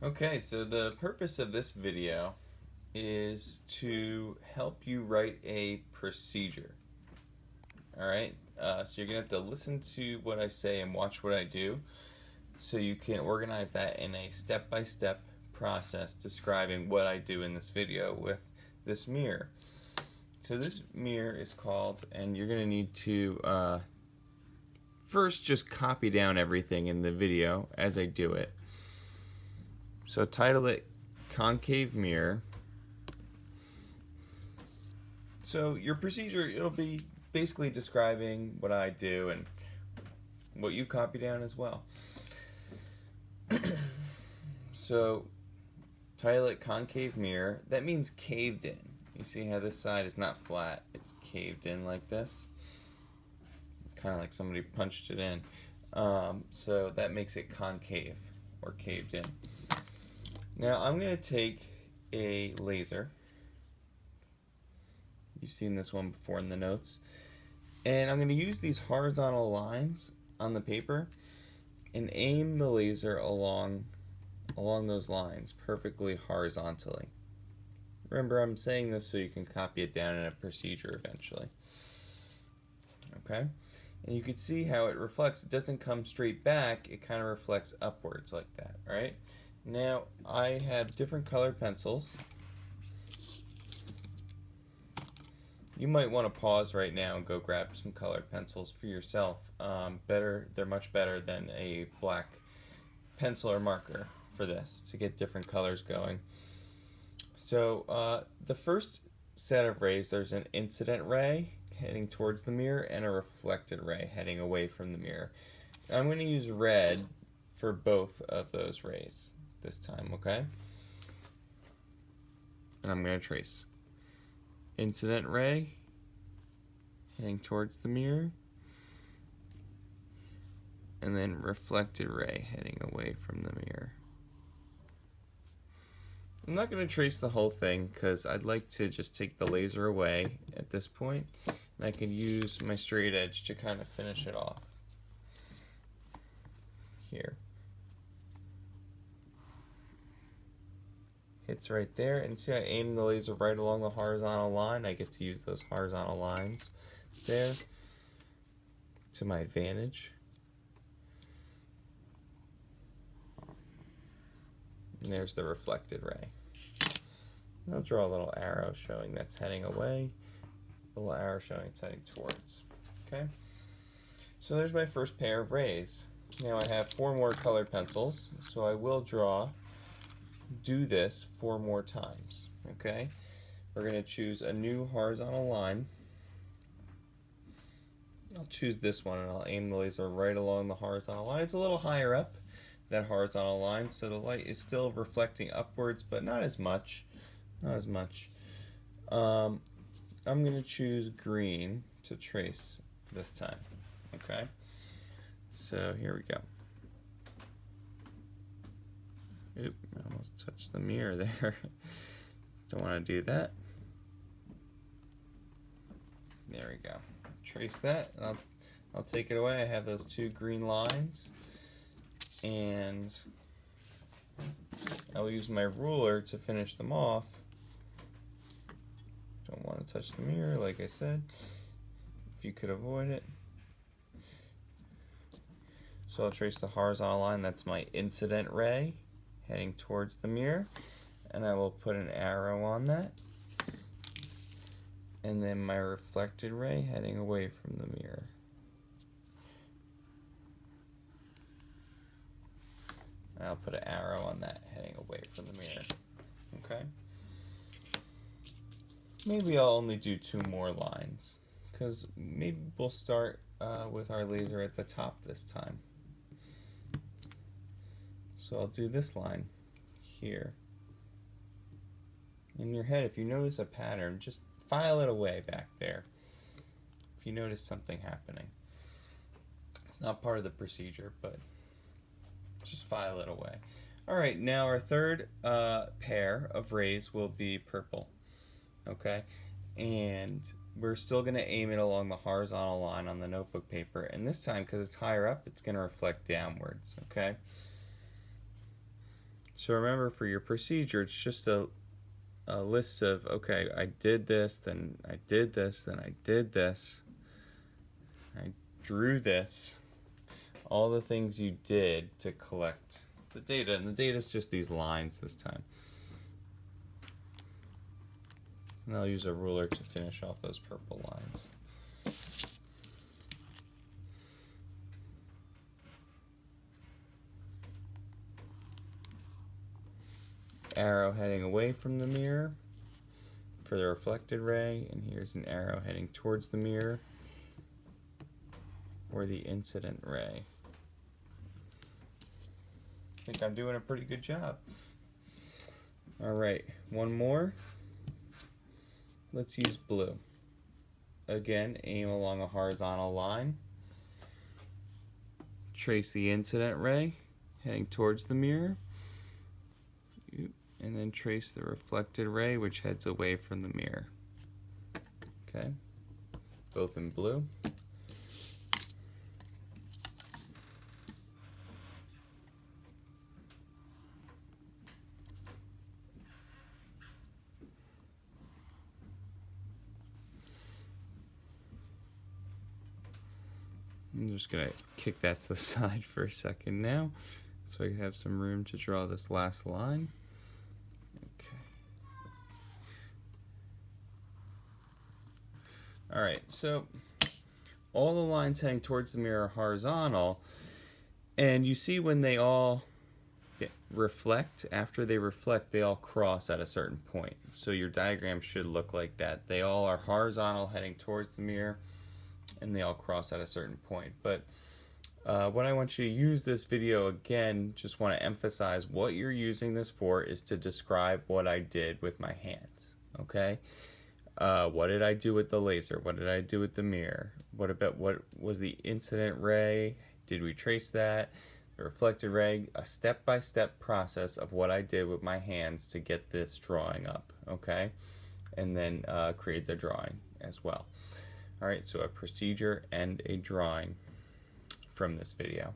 Okay, so the purpose of this video is to help you write a procedure. All right, so you're gonna have to listen to what I say and watch what I do so you can organize that in a step-by-step process describing what I do in this video with this mirror. So this mirror is called, and you're gonna need to first just copy down everything in the video as I do it. So title it Concave Mirror. So your procedure, it'll be basically describing what I do and what you copy down as well. So title it Concave Mirror. That means caved in. You see how this side is not flat, it's caved in like this. Kind of like somebody punched it in. So that makes it concave or caved in. Now I'm going to take a laser. You've seen this one before in the notes. And I'm going to use these horizontal lines on the paper and aim the laser along those lines perfectly horizontally. Remember, I'm saying this so you can copy it down in a procedure eventually. Okay? And you can see how it reflects. It doesn't come straight back, it kind of reflects upwards like that, right? Now, I have different colored pencils. You might want to pause right now and go grab some colored pencils for yourself. They're much better than a black pencil or marker for this to get different colors going. So the first set of rays, there's an incident ray heading towards the mirror and a reflected ray heading away from the mirror. I'm going to use red for both of those rays this time, okay? And I'm going to trace. Incident ray heading towards the mirror, and then reflected ray heading away from the mirror. I'm not going to trace the whole thing because I'd like to just take the laser away at this point, and I can use my straight edge to kind of finish it off here. Hits right there, and see I aim the laser right along the horizontal line. I get to use those horizontal lines there to my advantage. And there's the reflected ray. I'll draw a little arrow showing that's heading away, a little arrow showing it's heading towards. Okay? So there's my first pair of rays. Now I have 4 more colored pencils, so I will do this 4 more times. Okay? We're going to choose a new horizontal line. I'll choose this one and I'll aim the laser right along the horizontal line. It's a little higher up, that horizontal line, so the light is still reflecting upwards, but not as much. Not as much. I'm going to choose green to trace this time. Okay? So here we go. Oop, I almost touched the mirror there. Don't want to do that. There we go. Trace that. I'll take it away. I have those 2 green lines. And I will use my ruler to finish them off. Don't want to touch the mirror, like I said, if you could avoid it. So I'll trace the horizontal line. That's my incident ray heading towards the mirror, and I will put an arrow on that. And then my reflected ray heading away from the mirror. And I'll put an arrow on that heading away from the mirror. Okay? Maybe I'll only do 2 more lines, because maybe we'll start with our laser at the top this time. So I'll do this line here. In your head, if you notice a pattern, just file it away back there if you notice something happening. It's not part of the procedure, but just file it away. Alright, now our third pair of rays will be purple. Okay? And we're still going to aim it along the horizontal line on the notebook paper. And this time, because it's higher up, it's going to reflect downwards. Okay? So remember, for your procedure, it's just a list of, okay, I did this, then I did this, then I did this, I drew this, all the things you did to collect the data. And the data is just these lines this time. And I'll use a ruler to finish off those purple lines. Arrow heading away from the mirror for the reflected ray, and here's an arrow heading towards the mirror for the incident ray. I think I'm doing a pretty good job. Alright, one more. Let's use blue. Again, aim along a horizontal line. Trace the incident ray heading towards the mirror. And then trace the reflected ray, which heads away from the mirror. Okay, both in blue. I'm just going to kick that to the side for a second now, so I have some room to draw this last line. Alright, so all the lines heading towards the mirror are horizontal, and you see when they all reflect, after they reflect, they all cross at a certain point. So your diagram should look like that. They all are horizontal heading towards the mirror, and they all cross at a certain point. But what I want you to use this video, again, just want to emphasize what you're using this for is to describe what I did with my hands, okay? What did I do with the laser? What did I do with the mirror? What was the incident ray? Did we trace that? The reflected ray? A step-by-step process of what I did with my hands to get this drawing up, okay? And then create the drawing as well. Alright, so a procedure and a drawing from this video.